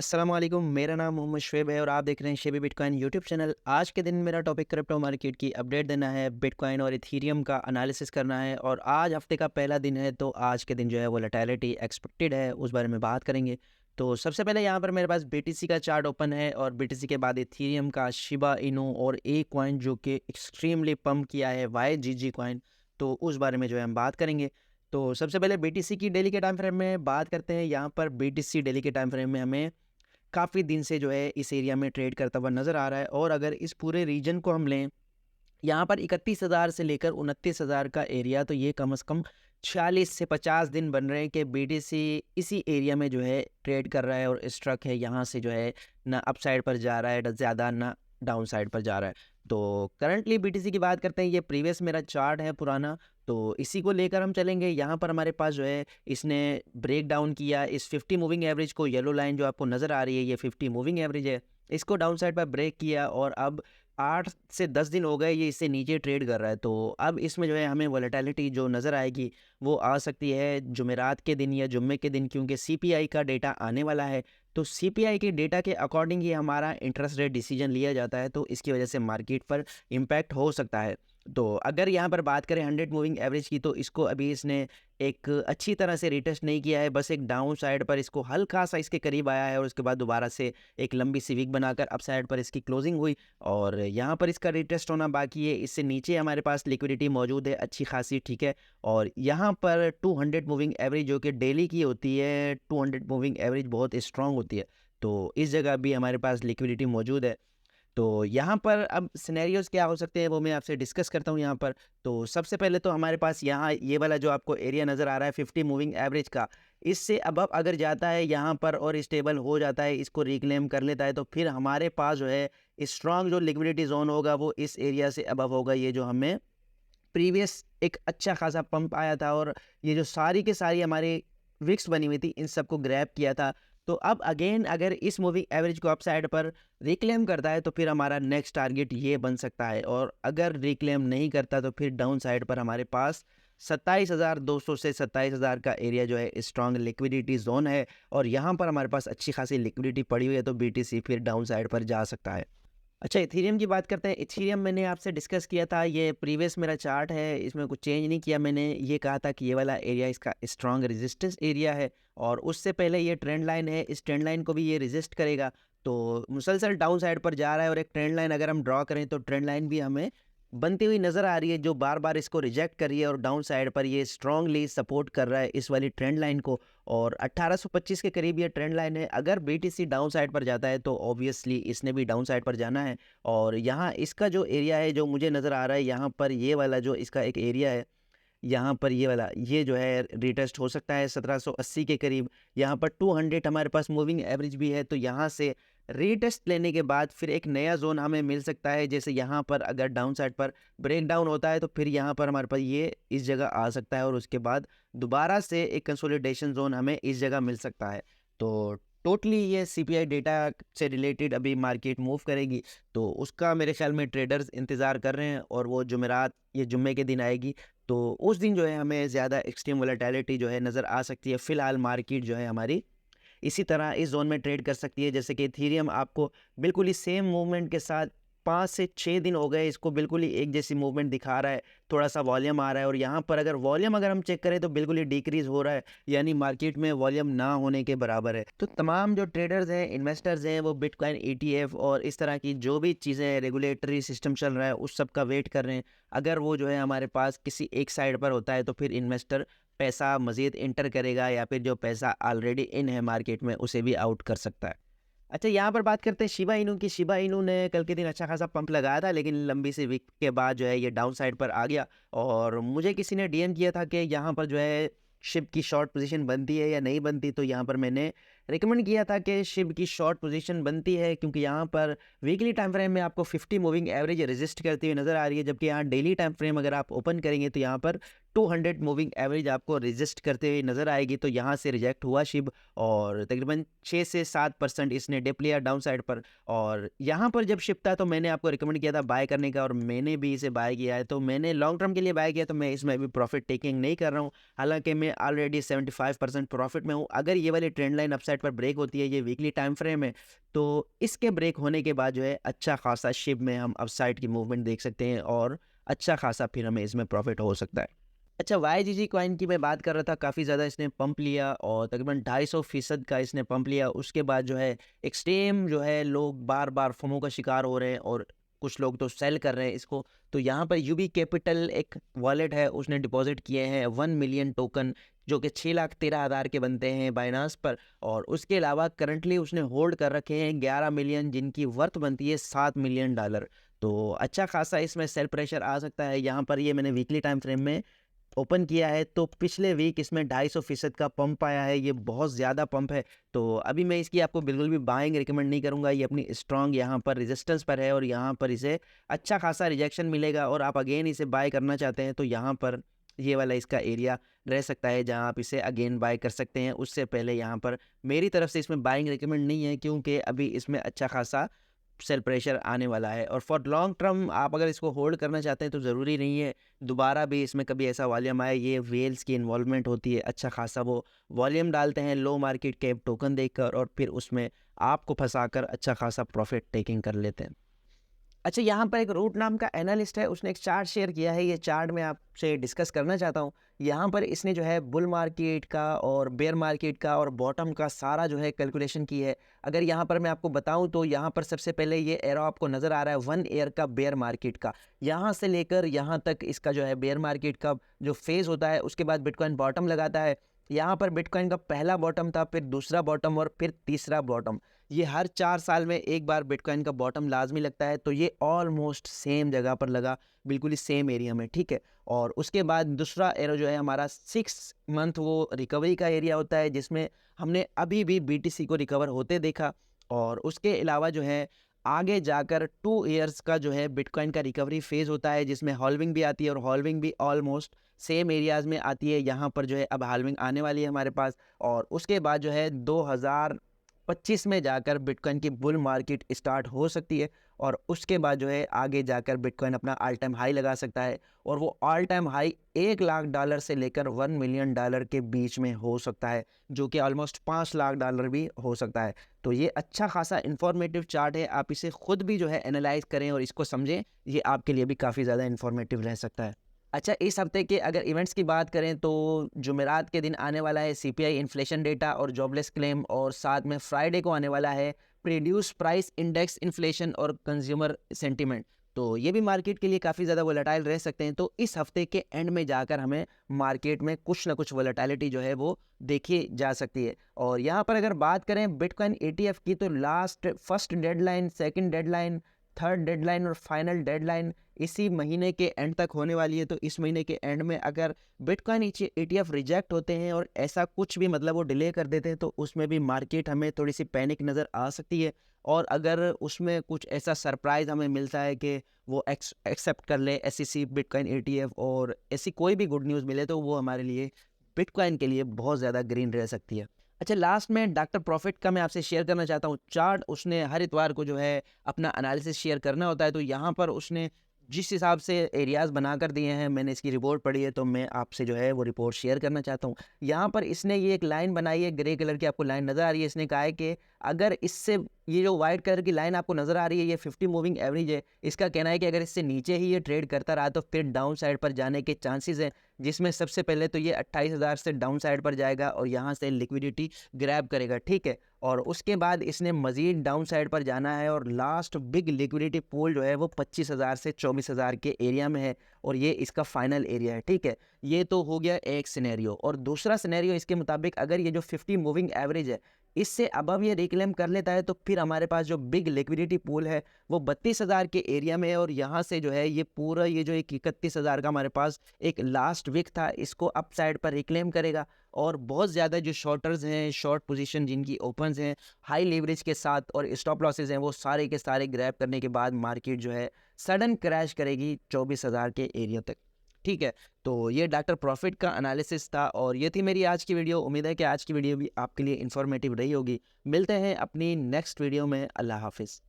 अस्सलाम वालेकुम। मेरा नाम मोहम्मद शुएब है और आप देख रहे हैं शेबी बिटकॉइन यूट्यूब चैनल। आज के दिन मेरा टॉपिक क्रिप्टो मार्केट की अपडेट देना है, बिटकॉइन और इथीरियम का एनालिसिस करना है। और आज हफ्ते का पहला दिन है, तो आज के दिन जो है वोलेटिलिटी एक्सपेक्टेड है, उस बारे में बात करेंगे। तो सबसे पहले यहाँ पर मेरे पास बीटीसी का चार्ट ओपन है और बीटीसी के बाद इथीरियम का, शिबा इनू और एक कॉइन जो कि एक्सट्रीमली पम्प किया है, YGG कॉइन। तो उस बारे में जो है हम बात करेंगे। तो सबसे पहले बीटीसी की डेली के टाइम फ्रेम में बात करते हैं। यहाँ पर बीटीसी डेली के टाइम फ्रेम में हमें काफ़ी दिन से जो है इस एरिया में ट्रेड करता हुआ नज़र आ रहा है। और अगर इस पूरे रीजन को हम लें, यहाँ पर 31,000 से लेकर 29,000 का एरिया, तो ये कम से कम 40 से 50 दिन बन रहे हैं कि बीटीसी इसी एरिया में जो है ट्रेड कर रहा है और स्ट्रक है। यहाँ से जो है ना अप साइड पर जा रहा है ज़्यादा, ना डाउन साइड पर जा रहा है। तो करंटली बीटीसी की बात करते हैं, ये प्रीवियस मेरा चार्ट है पुराना, तो इसी को लेकर हम चलेंगे। यहाँ पर हमारे पास जो है इसने ब्रेक डाउन किया इस 50 मूविंग एवरेज को। येलो लाइन जो आपको नज़र आ रही है, ये 50 मूविंग एवरेज है। इसको डाउन साइड पर ब्रेक किया और अब 8 से 10 दिन हो गए ये इससे नीचे ट्रेड कर रहा है। तो अब इसमें जो है हमें वोलेटिलिटी जो नज़र आएगी वो आ सकती है जुमेरात के दिन या जुम्मे के दिन, क्योंकि सीपीआई का डेटा आने वाला है। तो सीपीआई के डेटा के अकॉर्डिंग ही हमारा इंटरेस्ट रेट डिसीजन लिया जाता है, तो इसकी वजह से मार्केट पर इम्पैक्ट हो सकता है। तो अगर यहाँ पर बात करें 100 मूविंग एवरेज की, तो इसको अभी इसने एक अच्छी तरह से रिटेस्ट नहीं किया है, बस एक डाउन साइड पर इसको हल्का सा इसके करीब आया है और उसके बाद दोबारा से एक लंबी सी वीक बनाकर अप साइड पर इसकी क्लोजिंग हुई और यहाँ पर इसका रिटेस्ट होना बाकी है। इससे नीचे हमारे पास लिक्विडिटी मौजूद है अच्छी खासी, ठीक है। और यहाँ पर 200 मूविंग एवरेज जो कि डेली की होती है, 200 मूविंग एवरेज बहुत स्ट्रांग होती है, तो इस जगह भी हमारे पास लिक्विडिटी मौजूद है। तो यहाँ पर अब सिनेरियोज़ क्या हो सकते हैं वो मैं आपसे डिस्कस करता हूँ यहाँ पर। तो सबसे पहले तो हमारे पास यहाँ ये वाला जो आपको एरिया नज़र आ रहा है 50 मूविंग एवरेज का, इससे अब अगर जाता है यहाँ पर और स्टेबल हो जाता है, इसको रिक्लेम कर लेता है, तो फिर हमारे पास जो है स्ट्रॉन्ग जो लिक्विडिटी जोन होगा वो इस एरिया से अबव होगा। ये जो हमें प्रीवियस एक अच्छा खासा पंप आया था और ये जो सारी की सारी हमारी विक्स बनी हुई थी, इन सबको ग्रैब किया था। तो अब अगेन अगर इस मूविंग एवरेज को अपसाइड पर रिक्लेम करता है तो फिर हमारा नेक्स्ट टारगेट ये बन सकता है। और अगर रिक्लेम नहीं करता तो फिर डाउन साइड पर हमारे पास 27,200 से 27,000 का एरिया जो है स्ट्रॉन्ग लिक्विडिटी जोन है और यहाँ पर हमारे पास अच्छी खासी लिक्विडिटी पड़ी हुई है, तो बीटीसी फिर डाउन साइड पर जा सकता है। अच्छा, इथीरियम की बात करते हैं। इथीरियम मैंने आपसे डिस्कस किया था, ये प्रीवियस मेरा चार्ट है, इसमें कुछ चेंज नहीं किया। मैंने ये कहा था कि ये वाला एरिया इसका स्ट्रॉन्ग रेजिस्टेंस एरिया है और उससे पहले ये ट्रेंड लाइन है, इस ट्रेंड लाइन को भी ये रेजिस्ट करेगा। तो मुसलसल डाउन साइड पर जा रहा है और एक ट्रेंड लाइन अगर हम ड्रॉ करें तो ट्रेंड लाइन भी हमें बनती हुई नज़र आ रही है, जो बार बार इसको रिजेक्ट कर रही है और डाउन साइड पर ये स्ट्रांगली सपोर्ट कर रहा है इस वाली ट्रेंड लाइन को। और 1825 के करीब ये ट्रेंड लाइन है। अगर बीटीसी डाउन साइड पर जाता है तो ऑब्वियसली इसने भी डाउन साइड पर जाना है। और यहाँ इसका जो एरिया है जो मुझे नज़र आ रहा है, यहाँ पर ये वाला जो इसका एक एरिया है, यहाँ पर ये वाला ये जो है रिटेस्ट हो सकता है 1780 के करीब। यहाँ पर 200 हमारे पास मूविंग एवरेज भी है, तो यहाँ से रीटेस्ट लेने के बाद फिर एक नया जोन हमें मिल सकता है। जैसे यहाँ पर अगर डाउन साइड पर ब्रेक डाउन होता है तो फिर यहाँ पर हमारे पास ये इस जगह आ सकता है और उसके बाद दोबारा से एक कंसोलिडेशन जोन हमें इस जगह मिल सकता है। तो टोटली ये सीपीआई डेटा से रिलेटेड अभी मार्केट मूव करेगी, तो उसका मेरे ख्याल में ट्रेडर्स इंतज़ार कर रहे हैं और वो जुमेरात ये जुम्मे के दिन आएगी। तो उस दिन जो है हमें ज़्यादा एक्सट्रीम वोलेटिलिटी जो है नज़र आ सकती है। फ़िलहाल मार्केट जो है हमारी इसी तरह इस जोन में ट्रेड कर सकती है। जैसे कि इथीरियम आपको बिल्कुल ही सेम मूवमेंट के साथ 5 से 6 दिन हो गए, इसको बिल्कुल ही एक जैसी मूवमेंट दिखा रहा है, थोड़ा सा वॉल्यूम आ रहा है और यहाँ पर अगर वॉल्यूम अगर हम चेक करें तो बिल्कुल ही डिक्रीज़ हो रहा है, यानी मार्केट में वॉल्यूम ना होने के बराबर है। तो तमाम जो ट्रेडर्स हैं, इन्वेस्टर्स हैं, वो बिटकॉइन ETF और इस तरह की जो भी चीज़ें रेगुलेटरी सिस्टम चल रहा है उस सब का वेट कर रहे हैं। अगर वो जो है हमारे पास किसी एक साइड पर होता है तो फिर इन्वेस्टर पैसा मज़ीद इंटर करेगा या फिर जो पैसा ऑलरेडी इन है मार्केट में उसे भी आउट कर सकता है। अच्छा, यहाँ पर बात करते हैं शिबा इनू की। शिबा इनू ने कल के दिन अच्छा खासा पंप लगाया था, लेकिन लंबी सी वीक के बाद जो है ये डाउन साइड पर आ गया और मुझे किसी ने डीएम किया था कि यहाँ पर जो है शिप की शॉर्ट पोजीशन बनती है या नहीं बनती। तो यहाँ पर मैंने रिकमेंड किया था कि शिप की शॉर्ट पोजीशन बनती है, क्योंकि यहाँ पर वीकली टाइम फ्रेम में आपको 50 मूविंग एवरेज रेजिस्ट करती हुई नज़र आ रही है, जबकि यहाँ डेली टाइम फ्रेम अगर आप ओपन करेंगे तो यहाँ पर 200 मूविंग एवरेज आपको रेजिस्ट करते हुए नज़र आएगी। तो यहाँ से रिजेक्ट हुआ शिप और तकरीबन 6 से 7% इसने डिप लिया डाउन साइड पर। और यहाँ पर जब शिप था तो मैंने आपको रिकमेंड किया था बाय करने का और मैंने भी इसे बाय किया है। तो मैंने लॉन्ग टर्म के लिए बाय किया, तो मैं इसमें भी प्रॉफिट टेकिंग नहीं कर रहा हूँ, हालांकि मैं ऑलरेडी 75% प्रॉफिट में हूँ। अगर ये वाली ट्रेंड लाइन अपसाइड साइड पर ब्रेक होती है, ये वीकली टाइम फ्रेम है, तो इसके ब्रेक होने के बाद जो है अच्छा खासा शिप में हम अपसाइड की मूवमेंट देख सकते हैं और अच्छा खासा फिर हमें इसमें प्रॉफिट हो सकता है। अच्छा, YGG कॉइन की मैं बात कर रहा था, काफ़ी ज़्यादा इसने पंप लिया और तकरीबन 250% का इसने पंप लिया। उसके बाद जो है एक्सट्रीम जो है लोग बार-बार फोमो का शिकार हो रहे हैं और कुछ लोग तो सेल कर रहे हैं इसको। तो यहाँ पर यूबी कैपिटल एक वॉलेट है, उसने डिपॉज़िट किए हैं 1 मिलियन टोकन, जो कि 6,13,000 के बनते हैं बाइनांस पर। और उसके अलावा करंटली उसने होल्ड कर रखे हैं 11 मिलियन, जिनकी वर्थ बनती है $7 मिलियन। तो अच्छा खासा इसमें सेल प्रेशर आ सकता है। यहाँ पर ये मैंने वीकली टाइम फ्रेम में ओपन किया है, तो पिछले वीक इसमें 250% का पंप आया है, ये बहुत ज़्यादा पंप है। तो अभी मैं इसकी आपको बिल्कुल भी बाइंग रिकमेंड नहीं करूँगा, ये अपनी स्ट्रॉन्ग यहाँ पर रेजिस्टेंस पर है और यहाँ पर इसे अच्छा खासा रिजेक्शन मिलेगा और आप अगेन इसे बाय करना चाहते हैं तो यहाँ पर ये वाला इसका एरिया रह सकता है जहाँ आप इसे अगेन बाय कर सकते हैं। उससे पहले यहाँ पर मेरी तरफ से इसमें बाइंग रिकमेंड नहीं है, क्योंकि अभी इसमें अच्छा खासा सेल प्रेशर आने वाला है। और फॉर लॉन्ग टर्म आप अगर इसको होल्ड करना चाहते हैं तो ज़रूरी नहीं है दोबारा भी इसमें कभी ऐसा वॉल्यूम आए। ये वेल्स की इन्वॉल्वमेंट होती है, अच्छा खासा वो वॉल्यूम डालते हैं लो मार्केट कैप टोकन देखकर और फिर उसमें आपको फंसाकर अच्छा खासा प्रॉफिट टेकिंग कर लेते हैं। अच्छा, यहाँ पर एक रूट नाम का एनालिस्ट है, उसने एक चार्ट शेयर किया है, ये चार्ट मैं आपसे डिस्कस करना चाहता हूँ। यहाँ पर इसने जो है बुल मार्केट का और बेयर मार्केट का और बॉटम का सारा जो है कैलकुलेशन की है। अगर यहाँ पर मैं आपको बताऊँ तो यहाँ पर सबसे पहले ये एरो आपको नज़र आ रहा है 1 ईयर का बेयर मार्केट का, यहाँ से लेकर यहाँ तक इसका जो है बेयर मार्केट का जो फेज़ होता है, उसके बाद बिटकॉइन बॉटम लगाता है। यहाँ पर बिटकॉइन का पहला बॉटम था, फिर दूसरा बॉटम और फिर तीसरा बॉटम। ये हर 4 साल में एक बार बिटकॉइन का बॉटम लाजमी लगता है, तो ये ऑलमोस्ट सेम जगह पर लगा, बिल्कुल ही सेम एरिया में, ठीक है। और उसके बाद दूसरा एरो जो है हमारा 6 मंथ वो रिकवरी का एरिया होता है, जिसमें हमने अभी भी BTC को रिकवर होते देखा। और उसके अलावा जो है आगे जाकर 2 ईयर्स का जो है बिटकॉइन का रिकवरी फेज़ होता है, जिसमें हॉल्विंग भी आती है और हॉल्विंग भी ऑलमोस्ट सेम एरियाज़ में आती है। यहाँ पर जो है अब हाल्विंग आने वाली है हमारे पास। और उसके बाद जो है 2025 में जाकर बिटकॉइन की बुल मार्केट स्टार्ट हो सकती है और उसके बाद जो है आगे जाकर बिटकॉइन अपना ऑल टाइम हाई लगा सकता है और वो ऑल टाइम हाई $1,00,000 से लेकर $1 मिलियन के बीच में हो सकता है, जो कि ऑलमोस्ट $5,00,000 भी हो सकता है। तो ये अच्छा खासा इंफॉर्मेटिव चार्ट है, आप इसे खुद भी जो है एनालाइज करें और इसको समझें, ये आपके लिए भी काफ़ी ज़्यादा इंफॉर्मेटिव रह सकता है। अच्छा, इस हफ्ते के अगर इवेंट्स की बात करें तो जुमेरात के दिन आने वाला है CPI इन्फ्लेशन डेटा और जॉबलेस क्लेम, और साथ में फ्राइडे को आने वाला है प्रोड्यूस प्राइस इंडेक्स इन्फ्लेशन और कंज्यूमर सेंटीमेंट। तो ये भी मार्केट के लिए काफ़ी ज़्यादा वोलेटाइल रह सकते हैं। तो इस हफ्ते के एंड में जाकर हमें मार्केट में कुछ ना कुछ वोलेटिलिटी जो है वो देखी जा सकती है। और यहाँ पर अगर बात करें बिटकॉइन ETF की, तो first deadline, second deadline, third deadline और फाइनल डेडलाइन इसी महीने के एंड तक होने वाली है। तो इस महीने के एंड में अगर बिटकॉइन ETF रिजेक्ट होते हैं और ऐसा कुछ भी मतलब वो डिले कर देते हैं, तो उसमें भी मार्केट हमें थोड़ी सी पैनिक नज़र आ सकती है। और अगर उसमें कुछ ऐसा सरप्राइज़ हमें मिलता है कि वो एक्सेप्ट कर ले SEC बिटकॉइन ETF और ऐसी कोई भी गुड न्यूज़ मिले, तो वो हमारे लिए बिटकॉइन के लिए बहुत ज़्यादा ग्रीन रह सकती है। अच्छा, लास्ट में डॉक्टर प्रॉफिट का मैं आपसे शेयर करना चाहता हूँ चार्ट। उसने हर इतवार को जो है अपना एनालिसिस शेयर करना होता है, तो यहाँ पर उसने जिस हिसाब से एरियाज़ बनाकर दिए हैं, मैंने इसकी रिपोर्ट पढ़ी है, तो मैं आपसे जो है वो रिपोर्ट शेयर करना चाहता हूँ। यहाँ पर इसने ये एक लाइन बनाई है, ग्रे कलर की आपको लाइन नज़र आ रही है। इसने कहा है कि अगर इससे ये जो वाइट कलर की लाइन आपको नज़र आ रही है, ये 50 मूविंग एवरेज है। इसका कहना है कि अगर इससे नीचे ही ये ट्रेड करता रहा तो फिर डाउन साइड पर जाने के चांसेस हैं, जिसमें सबसे पहले तो ये 28,000 से डाउन साइड पर जाएगा और यहाँ से लिक्विडिटी ग्रैब करेगा, ठीक है। और उसके बाद इसने मज़ीद डाउन साइड पर जाना है और लास्ट बिग लिक्विडिटी पूल जो है वो 25,000 से 24,000 के एरिया में है और ये इसका फाइनल एरिया है, ठीक है। ये तो हो गया एक सिनेरियो। और दूसरा सिनेरियो इसके मुताबिक अगर ये जो 50 मूविंग एवरेज है इससे अबव ये रिक्लेम कर लेता है, तो फिर हमारे पास जो बिग लिक्विडिटी पूल है वो 32,000 के एरिया में है और यहाँ से जो है ये पूरा ये जो 31,000 का हमारे पास एक लास्ट वीक था, इसको अप साइड पर रिक्लेम करेगा। और बहुत ज़्यादा जो शॉर्टर्स हैं, शॉर्ट पोजीशन जिनकी ओपन्स हैं हाई लेवरेज के साथ और स्टॉप लॉसेस हैं, वो सारे के सारे ग्रैब करने के बाद मार्केट जो है सडन क्रैश करेगी 24,000 के एरिया तक, ठीक है। तो ये डॉक्टर प्रॉफिट का एनालिसिस था और ये थी मेरी आज की वीडियो। उम्मीद है कि आज की वीडियो भी आपके लिए इन्फॉर्मेटिव रही होगी। मिलते हैं अपनी नेक्स्ट वीडियो में। अल्लाह हाफिज़।